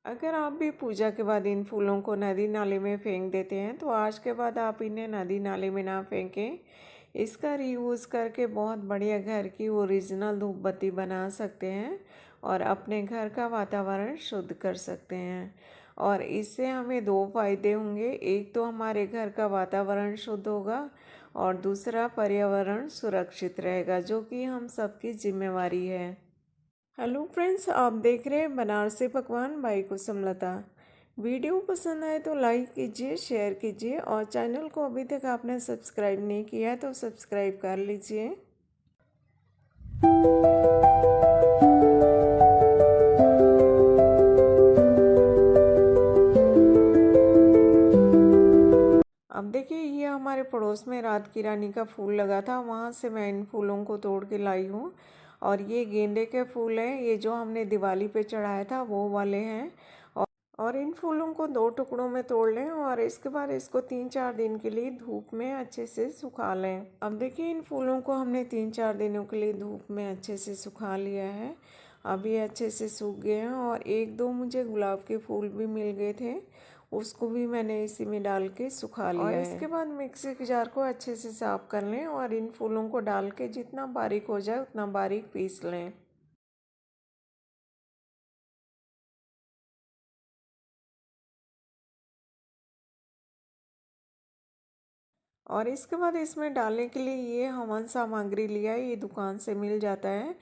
अगर आप भी पूजा के बाद इन फूलों को नदी नाले में फेंक देते हैं तो आज के बाद आप इन्हें नदी नाले में ना फेंकें। इसका रीयूज़ करके बहुत बढ़िया घर की ओरिजिनल धूप बत्ती बना सकते हैं और अपने घर का वातावरण शुद्ध कर सकते हैं। और इससे हमें दो फायदे होंगे, एक तो हमारे घर का वातावरण शुद्ध होगा और दूसरा पर्यावरण सुरक्षित रहेगा, जो कि हम सबकी जिम्मेवारी है। हेलो फ्रेंड्स, आप देख रहे हैं बनारसी पकवान बाई कुसुमलता। वीडियो पसंद आए तो लाइक कीजिए, शेयर कीजिए और चैनल को अभी तक आपने सब्सक्राइब नहीं किया है तो सब्सक्राइब कर लीजिए। अब देखिए, ये हमारे पड़ोस में रात की रानी का फूल लगा था, वहाँ से मैं इन फूलों को तोड़ के लाई हूँ। और ये गेंदे के फूल हैं, ये जो हमने दिवाली पे चढ़ाया था वो वाले हैं। और इन फूलों को दो टुकड़ों में तोड़ लें और इसके बाद इसको 3-4 दिन के लिए धूप में अच्छे से सुखा लें। अब देखिए, इन फूलों को हमने 3-4 दिनों के लिए धूप में अच्छे से सुखा लिया है। अब ये अच्छे से सूख गए हैं और एक दो मुझे गुलाब के फूल भी मिल गए थे, उसको भी मैंने इसी में डाल के सुखा लिया है। और इसके बाद मिक्सी के जार को अच्छे से साफ कर लें और इन फूलों को डाल के जितना बारीक हो जाए उतना बारीक पीस लें। और इसके बाद इसमें डालने के लिए ये हवन सामग्री लिया है, ये दुकान से मिल जाता है।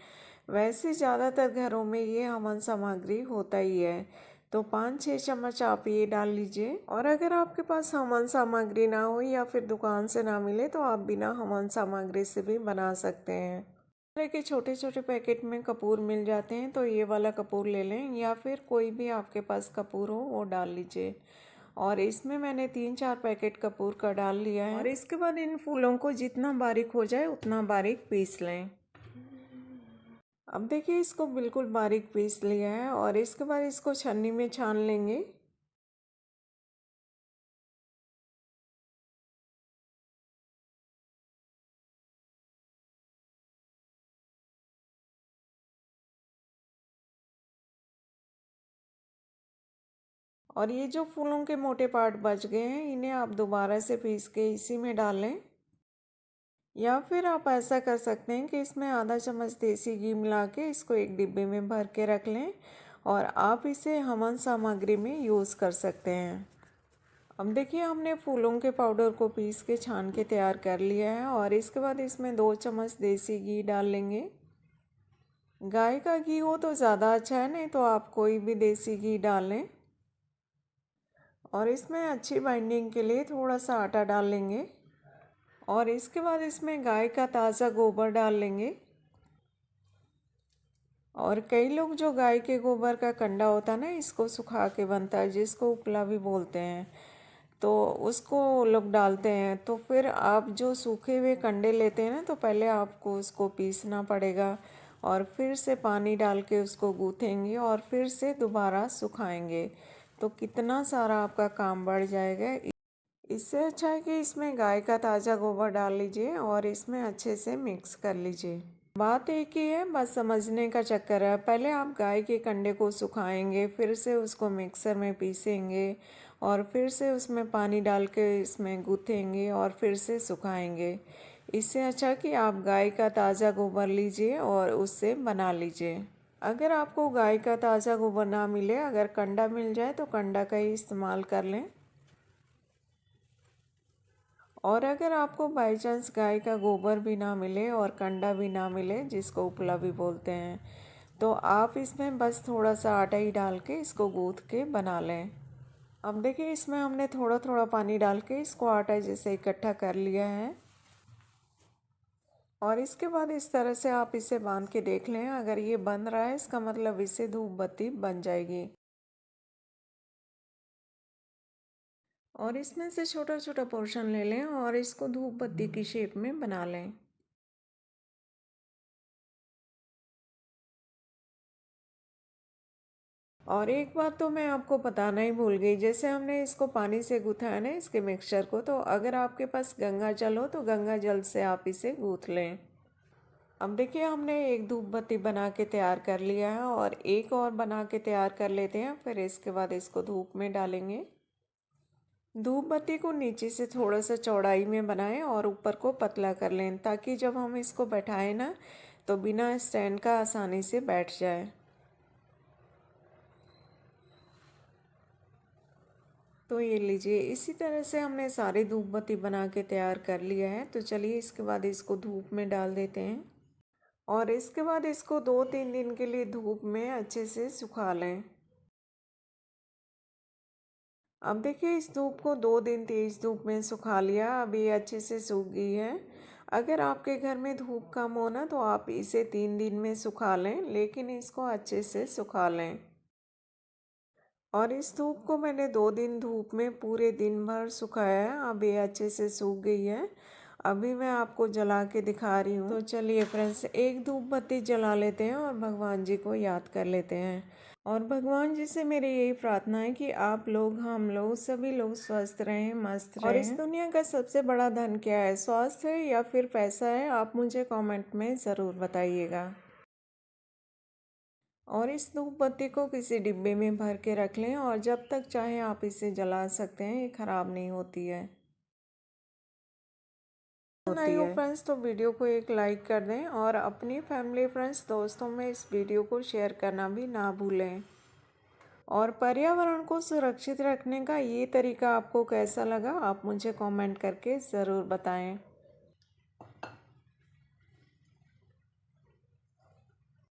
वैसे ज़्यादातर घरों में ये हवन सामग्री होता ही है, तो 5-6 चम्मच आप ये डाल लीजिए। और अगर आपके पास हवन सामग्री ना हो या फिर दुकान से ना मिले तो आप बिना हवन सामग्री से भी बना सकते हैं। तरह के छोटे छोटे पैकेट में कपूर मिल जाते हैं, तो ये वाला कपूर ले लें या फिर कोई भी आपके पास कपूर हो वो डाल लीजिए। और इसमें मैंने 3-4 पैकेट कपूर का डाल लिया है। और इसके बाद इन फूलों को जितना बारीक हो जाए उतना बारीक पीस लें। अब देखिए, इसको बिल्कुल बारीक पीस लिया है और इसके बाद इसको छन्नी में छान लेंगे। और ये जो फूलों के मोटे पार्ट बच गए हैं, इन्हें आप दोबारा से पीस के इसी में डाल लें। या फिर आप ऐसा कर सकते हैं कि इसमें आधा चम्मच देसी घी मिला के इसको एक डिब्बे में भर के रख लें और आप इसे हवन सामग्री में यूज़ कर सकते हैं। अब देखिए, हमने फूलों के पाउडर को पीस के छान के तैयार कर लिया है और इसके बाद इसमें 2 चम्मच देसी घी डाल लेंगे। गाय का घी हो तो ज़्यादा अच्छा है, नहीं तो आप कोई भी देसी घी डाल लें। और इसमें अच्छी बाइंडिंग के लिए थोड़ा सा आटा डाल लेंगे और इसके बाद इसमें गाय का ताज़ा गोबर डाल लेंगे। और कई लोग जो गाय के गोबर का कंडा होता है ना, इसको सुखा के बनता है, जिसको उपला भी बोलते हैं, तो उसको लोग डालते हैं। तो फिर आप जो सूखे हुए कंडे लेते हैं ना, तो पहले आपको उसको पीसना पड़ेगा और फिर से पानी डाल के उसको गूँथेंगे और फिर से दोबारा सुखाएंगे, तो कितना सारा आपका काम बढ़ जाएगा। इससे अच्छा है कि इसमें गाय का ताज़ा गोबर डाल लीजिए और इसमें अच्छे से मिक्स कर लीजिए। बात एक ही है, बस समझने का चक्कर है। पहले आप गाय के कंडे को सुखाएंगे, फिर से उसको मिक्सर में पीसेंगे और फिर से उसमें पानी डाल के इसमें गूँथेंगे और फिर से सुखाएंगे। इससे अच्छा कि आप गाय का ताज़ा गोबर लीजिए और उससे बना लीजिए। अगर आपको गाय का ताज़ा गोबर ना मिले, अगर कंडा मिल जाए तो कंडा का ही इस्तेमाल कर लें। और अगर आपको बाई चांस गाय का गोबर भी ना मिले और कंडा भी ना मिले, जिसको उपला भी बोलते हैं, तो आप इसमें बस थोड़ा सा आटा ही डाल के इसको गूँथ के बना लें। अब देखिए, इसमें हमने थोड़ा थोड़ा पानी डाल के इसको आटा जैसे इकट्ठा कर लिया है। और इसके बाद इस तरह से आप इसे बांध के देख लें, अगर ये बन रहा है इसका मतलब इससे धूप बत्ती बन जाएगी। और इसमें से छोटा छोटा पोर्शन ले लें और इसको धूप बत्ती की शेप में बना लें। और एक बात तो मैं आपको बताना ही भूल गई, जैसे हमने इसको पानी से गूँथा है ना इसके मिक्सचर को, तो अगर आपके पास गंगा जल हो तो गंगा जल से आप इसे गूँथ लें। अब देखिए हमने एक धूप बत्ती बना के तैयार कर लिया है और एक और बना के तैयार कर लेते हैं, फिर इसके बाद इसको धूप में डालेंगे। धूप बत्ती को नीचे से थोड़ा सा चौड़ाई में बनाएं और ऊपर को पतला कर लें, ताकि जब हम इसको बैठाएं ना तो बिना स्टैंड का आसानी से बैठ जाए। तो ये लीजिए, इसी तरह से हमने सारी धूप बत्ती बना के तैयार कर लिया है। तो चलिए इसके बाद इसको धूप में डाल देते हैं और इसके बाद इसको 2-3 दिन के लिए धूप में अच्छे से सुखा लें। अब देखिए इस धूप को 2 दिन तेज धूप में सुखा लिया, अब ये अच्छे से सूख गई है। अगर आपके घर में धूप कम हो ना तो आप इसे 3 दिन में सुखा लें, लेकिन इसको अच्छे से सुखा लें। और इस धूप को मैंने 2 दिन धूप में पूरे दिन भर सुखाया है, अब ये अच्छे से सूख गई है। अभी मैं आपको जला के दिखा रही हूँ। तो चलिए फ्रेंड्स, एक धूप बत्ती जला लेते हैं और भगवान जी को याद कर लेते हैं। और भगवान जी से मेरी यही प्रार्थना है कि आप लोग, हम लोग, सभी लोग स्वस्थ रहें, मस्त रहें। और इस दुनिया का सबसे बड़ा धन क्या है, स्वास्थ्य है या फिर पैसा है? आप मुझे कमेंट में ज़रूर बताइएगा। और इस धूप बत्ती को किसी डिब्बे में भर के रख लें और जब तक चाहे आप इसे जला सकते हैं, ये ख़राब नहीं होती है। फ्रेंड्स, तो वीडियो को एक लाइक कर दें और अपनी फैमिली, फ्रेंड्स, दोस्तों में इस वीडियो को शेयर करना भी ना भूलें। और पर्यावरण को सुरक्षित रखने का ये तरीका आपको कैसा लगा, आप मुझे कमेंट करके ज़रूर बताएं।